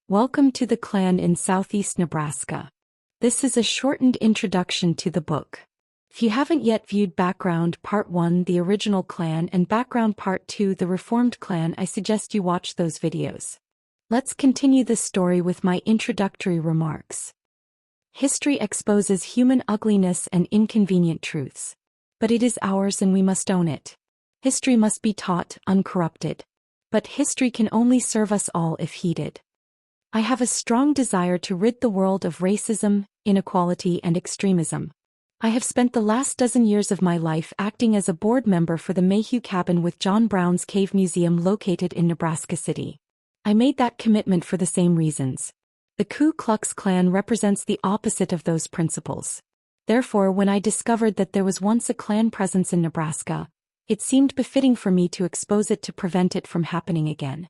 Welcome to the Klan in southeast Nebraska. This is a shortened introduction to the book. If you haven't yet viewed Background Part 1, the original Klan, and Background Part 2, the Reformed Klan, I suggest you watch those videos. Let's continue this story with my introductory remarks. History exposes human ugliness and inconvenient truths. But it is ours and we must own it. History must be taught, uncorrupted. But history can only serve us all if heeded. I have a strong desire to rid the world of racism, inequality, and extremism. I have spent the last dozen years of my life acting as a board member for the Mayhew Cabin with John Brown's Cave Museum located in Nebraska City. I made that commitment for the same reasons. The Ku Klux Klan represents the opposite of those principles. Therefore, when I discovered that there was once a Klan presence in Nebraska, it seemed befitting for me to expose it to prevent it from happening again.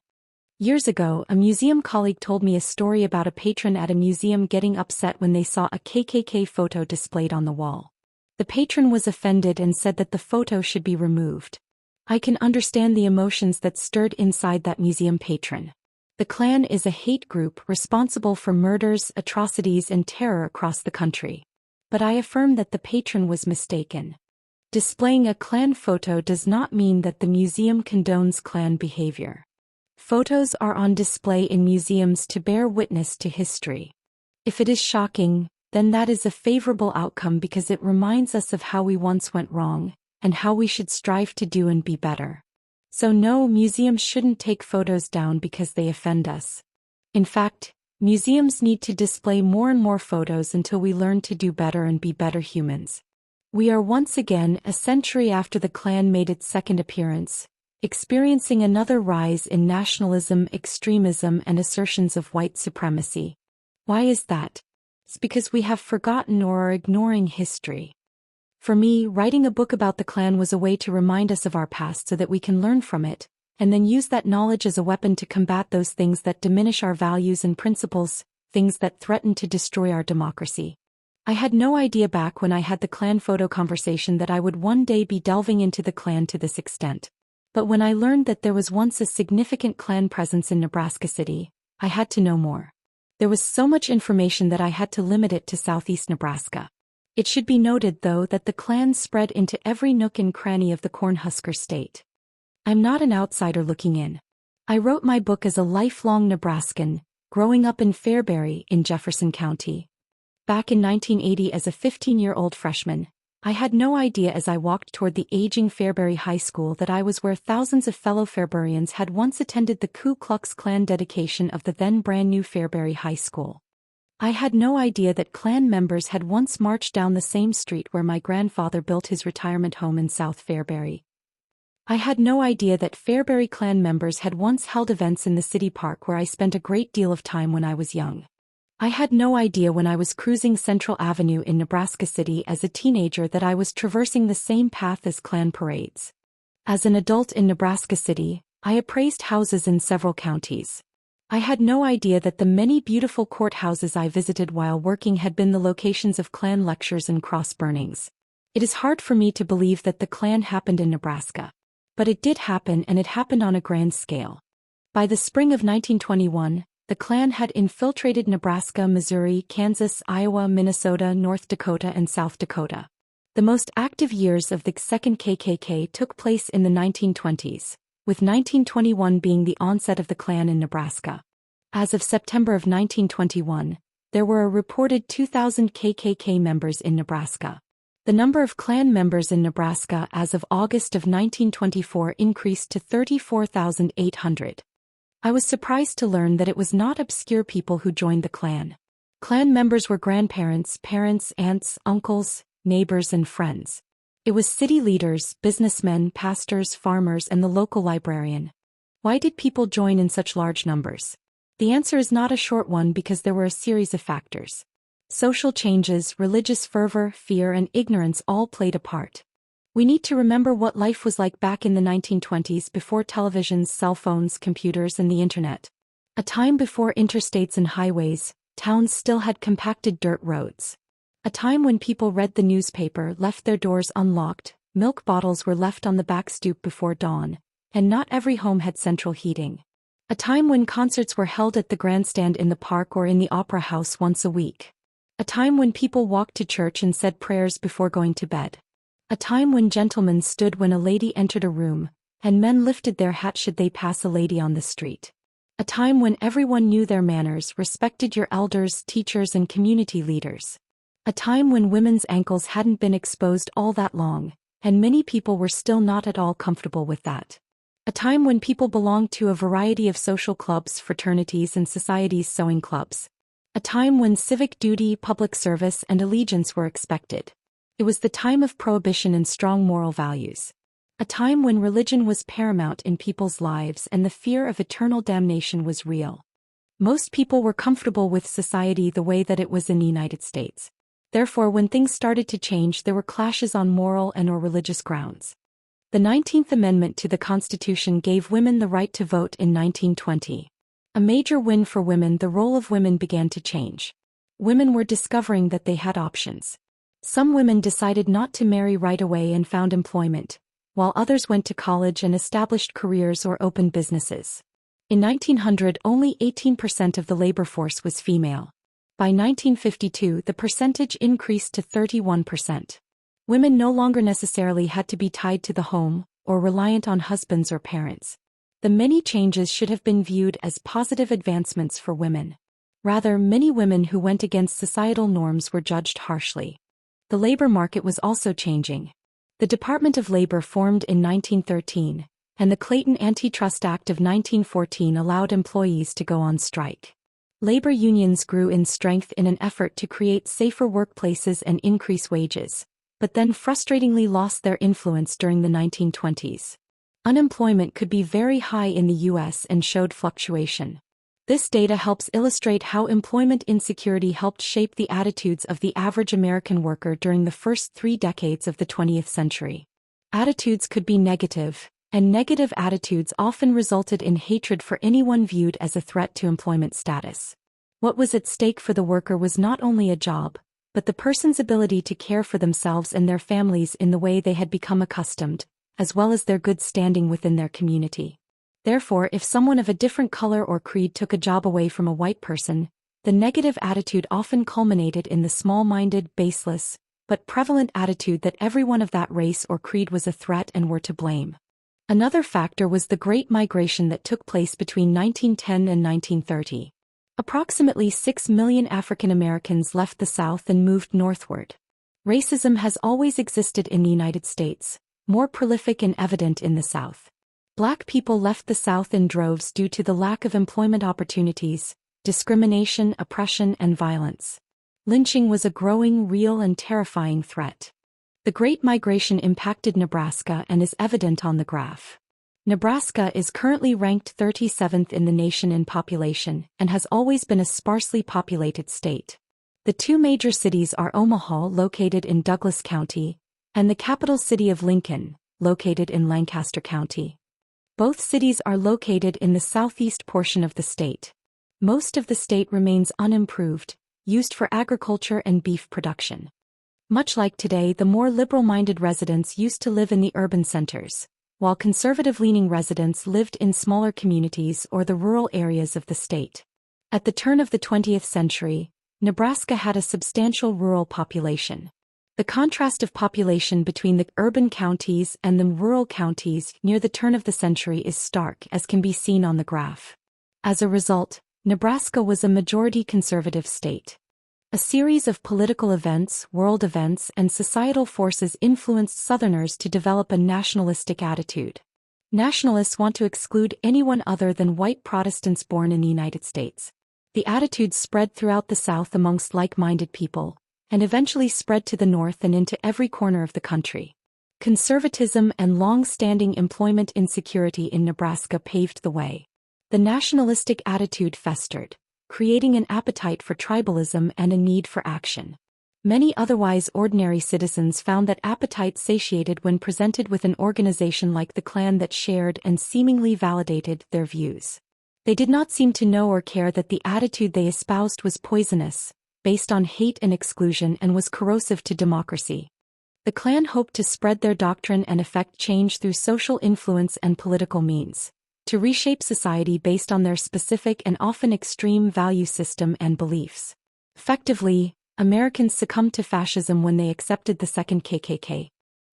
Years ago, a museum colleague told me a story about a patron at a museum getting upset when they saw a K.K.K photo displayed on the wall. The patron was offended and said that the photo should be removed. I can understand the emotions that stirred inside that museum patron. The Klan is a hate group responsible for murders, atrocities, and terror across the country. But I affirm that the patron was mistaken. Displaying a Klan photo does not mean that the museum condones Klan behavior. Photos are on display in museums to bear witness to history. If it is shocking, then that is a favorable outcome because it reminds us of how we once went wrong, and how we should strive to do and be better. So no, museums shouldn't take photos down because they offend us. In fact, museums need to display more and more photos until we learn to do better and be better humans. We are once again, a century after the Klan made its second appearance, experiencing another rise in nationalism, extremism, and assertions of white supremacy. Why is that? It's because we have forgotten or are ignoring history. For me, writing a book about the Klan was a way to remind us of our past so that we can learn from it, and then use that knowledge as a weapon to combat those things that diminish our values and principles, things that threaten to destroy our democracy. I had no idea back when I had the Klan photo conversation that I would one day be delving into the Klan to this extent. But when I learned that there was once a significant Klan presence in Nebraska City, I had to know more. There was so much information that I had to limit it to southeast Nebraska. It should be noted, though, that the Klan spread into every nook and cranny of the Cornhusker State. I'm not an outsider looking in. I wrote my book as a lifelong Nebraskan, growing up in Fairbury in Jefferson County. Back in 1980 as a 15-year-old freshman, I had no idea as I walked toward the aging Fairbury High School that I was where thousands of fellow Fairburyans had once attended the Ku Klux Klan dedication of the then brand-new Fairbury High School. I had no idea that Klan members had once marched down the same street where my grandfather built his retirement home in South Fairbury. I had no idea that Fairbury Klan members had once held events in the city park where I spent a great deal of time when I was young. I had no idea when I was cruising Central Avenue in Nebraska City as a teenager that I was traversing the same path as Klan parades. As an adult in Nebraska City, I appraised houses in several counties. I had no idea that the many beautiful courthouses I visited while working had been the locations of Klan lectures and cross burnings. It is hard for me to believe that the Klan happened in Nebraska. But it did happen, and it happened on a grand scale. By the spring of 1921, the Klan had infiltrated Nebraska, Missouri, Kansas, Iowa, Minnesota, North Dakota, and South Dakota. The most active years of the second K.K.K took place in the 1920s, with 1921 being the onset of the Klan in Nebraska. As of September of 1921, there were a reported 2,000 K.K.K members in Nebraska. The number of Klan members in Nebraska as of August of 1924 increased to 34,800. I was surprised to learn that it was not obscure people who joined the Klan. Klan members were grandparents, parents, aunts, uncles, neighbors, and friends. It was city leaders, businessmen, pastors, farmers, and the local librarian. Why did people join in such large numbers? The answer is not a short one because there were a series of factors. Social changes, religious fervor, fear, and ignorance all played a part. We need to remember what life was like back in the 1920s before televisions, cell phones, computers, and the internet. A time before interstates and highways, towns still had compacted dirt roads. A time when people read the newspaper, left their doors unlocked, milk bottles were left on the back stoop before dawn, and not every home had central heating. A time when concerts were held at the grandstand in the park or in the opera house once a week. A time when people walked to church and said prayers before going to bed. A time when gentlemen stood when a lady entered a room, and men lifted their hat should they pass a lady on the street. A time when everyone knew their manners, respected your elders, teachers, and community leaders. A time when women's ankles hadn't been exposed all that long, and many people were still not at all comfortable with that. A time when people belonged to a variety of social clubs, fraternities, and societies, sewing clubs. A time when civic duty, public service, and allegiance were expected. It was the time of prohibition and strong moral values. A time when religion was paramount in people's lives and the fear of eternal damnation was real. Most people were comfortable with society the way that it was in the United States. Therefore, when things started to change, there were clashes on moral and/or religious grounds. The 19th Amendment to the Constitution gave women the right to vote in 1920. A major win for women, the role of women began to change. Women were discovering that they had options. Some women decided not to marry right away and found employment, while others went to college and established careers or opened businesses. In 1900, only 18% of the labor force was female. By 1952, the percentage increased to 31%. Women no longer necessarily had to be tied to the home or reliant on husbands or parents. The many changes should have been viewed as positive advancements for women. Rather, many women who went against societal norms were judged harshly. The labor market was also changing. The Department of Labor formed in 1913, and the Clayton Antitrust Act of 1914 allowed employees to go on strike. Labor unions grew in strength in an effort to create safer workplaces and increase wages, but then frustratingly lost their influence during the 1920s. Unemployment could be very high in the U.S. and showed fluctuation. This data helps illustrate how employment insecurity helped shape the attitudes of the average American worker during the first 3 decades of the 20th century. Attitudes could be negative, and negative attitudes often resulted in hatred for anyone viewed as a threat to employment status. What was at stake for the worker was not only a job, but the person's ability to care for themselves and their families in the way they had become accustomed, as well as their good standing within their community. Therefore, if someone of a different color or creed took a job away from a white person, the negative attitude often culminated in the small-minded, baseless, but prevalent attitude that everyone of that race or creed was a threat and were to blame. Another factor was the Great Migration that took place between 1910 and 1930. Approximately 6 million African Americans left the South and moved northward. Racism has always existed in the United States, more prolific and evident in the South. Black people left the South in droves due to the lack of employment opportunities, discrimination, oppression, and violence. Lynching was a growing, real, and terrifying threat. The Great Migration impacted Nebraska and is evident on the graph. Nebraska is currently ranked 37th in the nation in population and has always been a sparsely populated state. The 2 major cities are Omaha, located in Douglas County, and the capital city of Lincoln, located in Lancaster County. Both cities are located in the southeast portion of the state. Most of the state remains unimproved, used for agriculture and beef production. Much like today, the more liberal-minded residents used to live in the urban centers, while conservative-leaning residents lived in smaller communities or the rural areas of the state. At the turn of the 20th century, Nebraska had a substantial rural population. The contrast of population between the urban counties and the rural counties near the turn of the century is stark, as can be seen on the graph. As a result, Nebraska was a majority conservative state. A series of political events, world events, and societal forces influenced Southerners to develop a nationalistic attitude. Nationalists want to exclude anyone other than white Protestants born in the United States. The attitude spread throughout the South amongst like-minded people, and eventually spread to the North and into every corner of the country. Conservatism and long-standing employment insecurity in Nebraska paved the way. The nationalistic attitude festered, creating an appetite for tribalism and a need for action. Many otherwise ordinary citizens found that appetite satiated when presented with an organization like the Klan that shared and seemingly validated their views. They did not seem to know or care that the attitude they espoused was poisonous, based on hate and exclusion, and was corrosive to democracy. The Klan hoped to spread their doctrine and effect change through social influence and political means, to reshape society based on their specific and often extreme value system and beliefs. Effectively, Americans succumbed to fascism when they accepted the second KKK.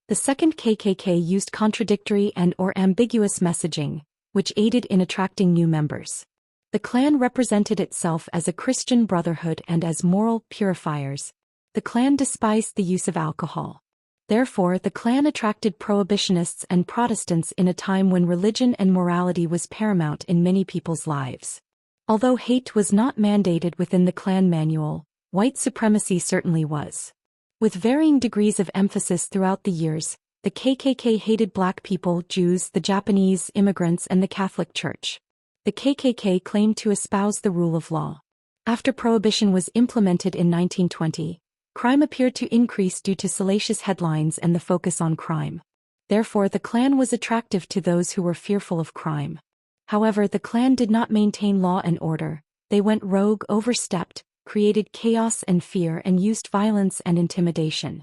The second KKK used contradictory and/or ambiguous messaging, which aided in attracting new members. The Klan represented itself as a Christian brotherhood and as moral purifiers. The Klan despised the use of alcohol. Therefore, the Klan attracted prohibitionists and Protestants in a time when religion and morality was paramount in many people's lives. Although hate was not mandated within the Klan manual, white supremacy certainly was. With varying degrees of emphasis throughout the years, the KKK hated black people, Jews, the Japanese, immigrants, and the Catholic Church. The KKK claimed to espouse the rule of law. After Prohibition was implemented in 1920, crime appeared to increase due to salacious headlines and the focus on crime. Therefore, the Klan was attractive to those who were fearful of crime. However, the Klan did not maintain law and order. They went rogue, overstepped, created chaos and fear, and used violence and intimidation.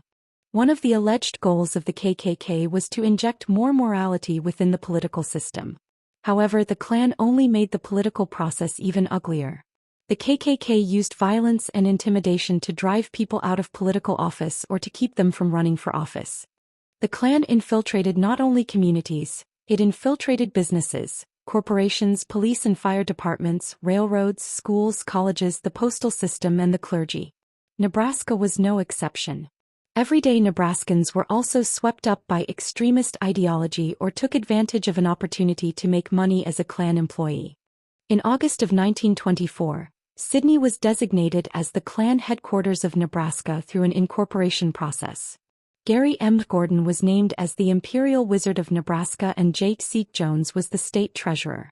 One of the alleged goals of the KKK was to inject more morality within the political system. However, the Klan only made the political process even uglier. The KKK used violence and intimidation to drive people out of political office or to keep them from running for office. The Klan infiltrated not only communities, it infiltrated businesses, corporations, police and fire departments, railroads, schools, colleges, the postal system, and the clergy. Nebraska was no exception. Everyday Nebraskans were also swept up by extremist ideology or took advantage of an opportunity to make money as a Klan employee. In August of 1924, Sidney was designated as the Klan headquarters of Nebraska through an incorporation process. Gary M. Gordon was named as the Imperial Wizard of Nebraska and Jake Seek Jones was the state treasurer.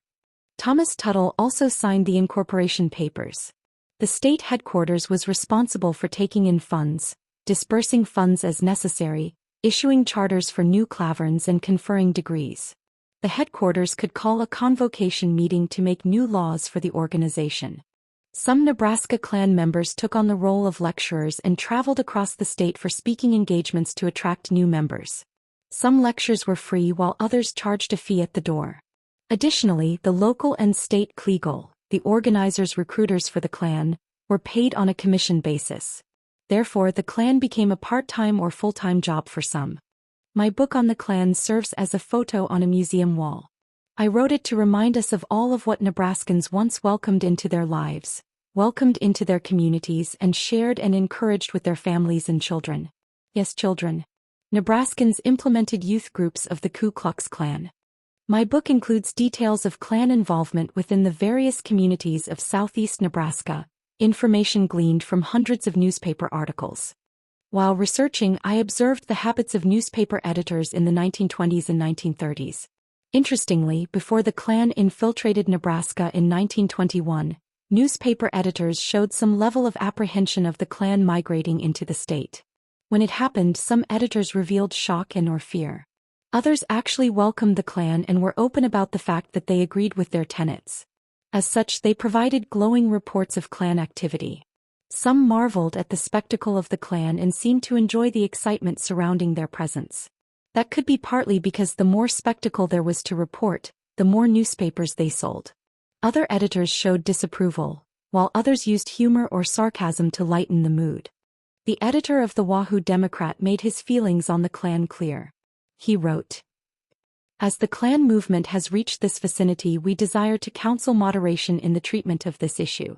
Thomas Tuttle also signed the incorporation papers. The state headquarters was responsible for taking in funds, dispersing funds as necessary, issuing charters for new claverns, and conferring degrees. The headquarters could call a convocation meeting to make new laws for the organization. Some Nebraska Klan members took on the role of lecturers and traveled across the state for speaking engagements to attract new members. Some lectures were free while others charged a fee at the door. Additionally, the local and state Kliegel, the organizers' recruiters for the Klan, were paid on a commission basis. Therefore, the Klan became a part-time or full-time job for some. My book on the Klan serves as a photo on a museum wall. I wrote it to remind us of all of what Nebraskans once welcomed into their lives, welcomed into their communities, and shared and encouraged with their families and children. Yes, children. Nebraskans implemented youth groups of the Ku Klux Klan. My book includes details of Klan involvement within the various communities of southeast Nebraska, information gleaned from hundreds of newspaper articles. While researching, I observed the habits of newspaper editors in the 1920s and 1930s. Interestingly, before the Klan infiltrated Nebraska in 1921, newspaper editors showed some level of apprehension of the Klan migrating into the state. When it happened, some editors revealed shock and/or fear. Others actually welcomed the Klan and were open about the fact that they agreed with their tenets. As such, they provided glowing reports of Klan activity. Some marveled at the spectacle of the Klan and seemed to enjoy the excitement surrounding their presence. That could be partly because the more spectacle there was to report, the more newspapers they sold. Other editors showed disapproval, while others used humor or sarcasm to lighten the mood. The editor of the Wahoo Democrat made his feelings on the Klan clear. He wrote, "As the Klan movement has reached this vicinity, we desire to counsel moderation in the treatment of this issue.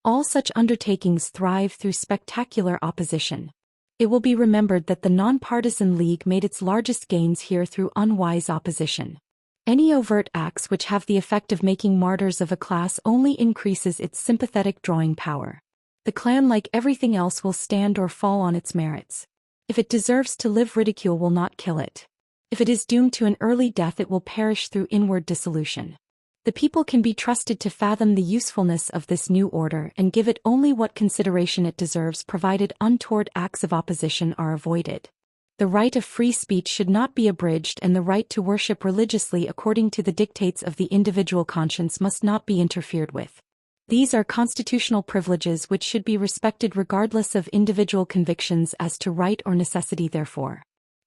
All such undertakings thrive through spectacular opposition. It will be remembered that the nonpartisan League made its largest gains here through unwise opposition. Any overt acts which have the effect of making martyrs of a class only increases its sympathetic drawing power. The Klan, like everything else, will stand or fall on its merits. If it deserves to live, ridicule will not kill it. If it is doomed to an early death, it will perish through inward dissolution. The people can be trusted to fathom the usefulness of this new order and give it only what consideration it deserves, provided untoward acts of opposition are avoided. The right of free speech should not be abridged, and the right to worship religiously according to the dictates of the individual conscience must not be interfered with. These are constitutional privileges which should be respected regardless of individual convictions as to right or necessity therefore.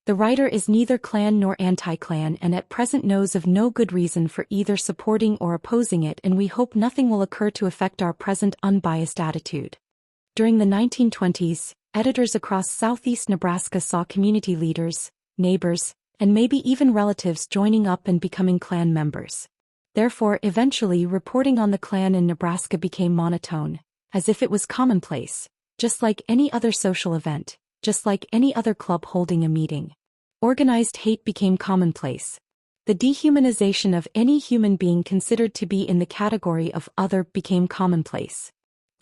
The writer is neither Klan nor anti-Klan and at present knows of no good reason for either supporting or opposing it, and we hope nothing will occur to affect our present unbiased attitude. During the 1920s, editors across southeast Nebraska saw community leaders, neighbors, and maybe even relatives joining up and becoming Klan members. Therefore, eventually reporting on the Klan in Nebraska became monotone, as if it was commonplace, just like any other social event, just like any other club holding a meeting. Organized hate became commonplace. The dehumanization of any human being considered to be in the category of other became commonplace.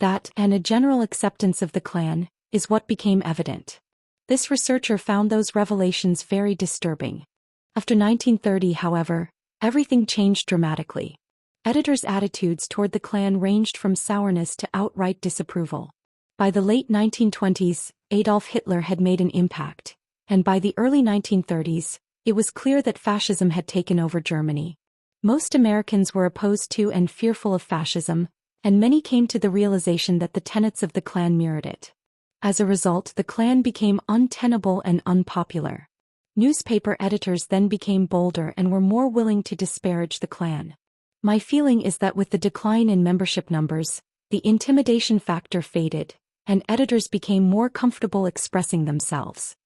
That, and a general acceptance of the Klan, is what became evident. This researcher found those revelations very disturbing. After 1930, however, everything changed dramatically. Editors' attitudes toward the Klan ranged from sourness to outright disapproval. By the late 1920s, Adolf Hitler had made an impact, and by the early 1930s, it was clear that fascism had taken over Germany. Most Americans were opposed to and fearful of fascism, and many came to the realization that the tenets of the Klan mirrored it. As a result, the Klan became untenable and unpopular. Newspaper editors then became bolder and were more willing to disparage the Klan. My feeling is that with the decline in membership numbers, the intimidation factor faded, and editors became more comfortable expressing themselves.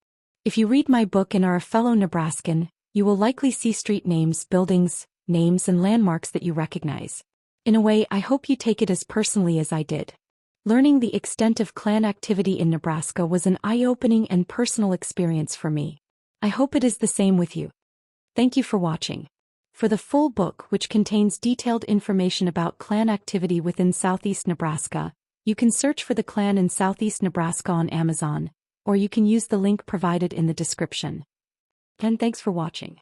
If you read my book and are a fellow Nebraskan, you will likely see street names, buildings, names, and landmarks that you recognize. In a way, I hope you take it as personally as I did. Learning the extent of Klan activity in Nebraska was an eye-opening and personal experience for me. I hope it is the same with you. Thank you for watching. For the full book, which contains detailed information about Klan activity within southeast Nebraska, you can search for the Klan in southeast Nebraska on Amazon, or you can use the link provided in the description. And thanks for watching.